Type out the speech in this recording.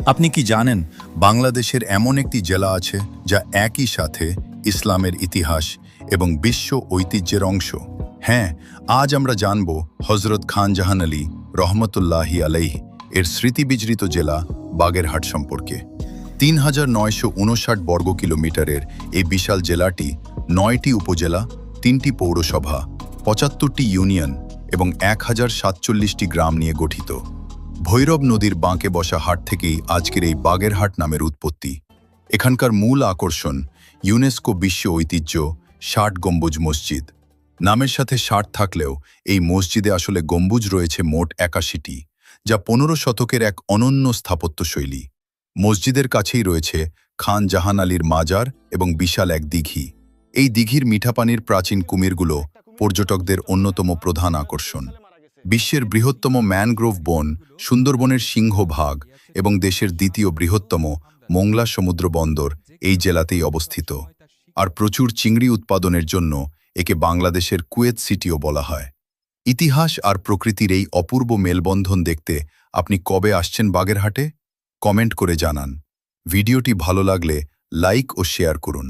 আপনি কি জানেন বাংলাদেশের এমন একটি জেলা আছে যা একই সাথে ইসলামের ইতিহাস এবং বিশ্ব ঐতিহ্যের অংশ? হ্যাঁ, আজ আমরা জানব হজরত খান জাহান আলী রহমতুল্লাহি আলাইহ এর স্মৃতিবিজড়িত জেলা বাগেরহাট সম্পর্কে। ৩,৯৫৯ বর্গ কিলোমিটারের এই বিশাল জেলাটি ৯টি উপজেলা, ৩টি পৌরসভা, ৭৫টি ইউনিয়ন এবং ১,০৪৭টি গ্রাম নিয়ে গঠিত। ভৈরব নদীর বাঁকে বসা হাট থেকেই আজকের এই বাগেরহাট নামের উৎপত্তি। এখানকার মূল আকর্ষণ ইউনেস্কো বিশ্ব ঐতিহ্য ৬০ গম্বুজ মসজিদ। নামের সাথে ৬০ থাকলেও এই মসজিদে আসলে গম্বুজ রয়েছে মোট ৮১টি, যা ১৫ শতকের এক অনন্য স্থাপত্যশৈলী। মসজিদের কাছেই রয়েছে খান জাহান আলীর মাজার এবং বিশাল এক দিঘি। এই দিঘির মিঠা পানির প্রাচীন কুমিরগুলো পর্যটকদের অন্যতম প্রধান আকর্ষণ। বিশ্বের বৃহত্তম ম্যানগ্রোভ বন সুন্দরবনের সিংহভাগ এবং দেশের দ্বিতীয় বৃহত্তম মোংলা সমুদ্র বন্দর এই জেলাতেই অবস্থিত। আর প্রচুর চিংড়ি উৎপাদনের জন্য একে বাংলাদেশের কুয়েত সিটিও বলা হয়। ইতিহাস আর প্রকৃতির এই অপূর্ব মেলবন্ধন দেখতে আপনি কবে আসছেন বাগেরহাটে? কমেন্ট করে জানান। ভিডিওটি ভালো লাগলে লাইক ও শেয়ার করুন।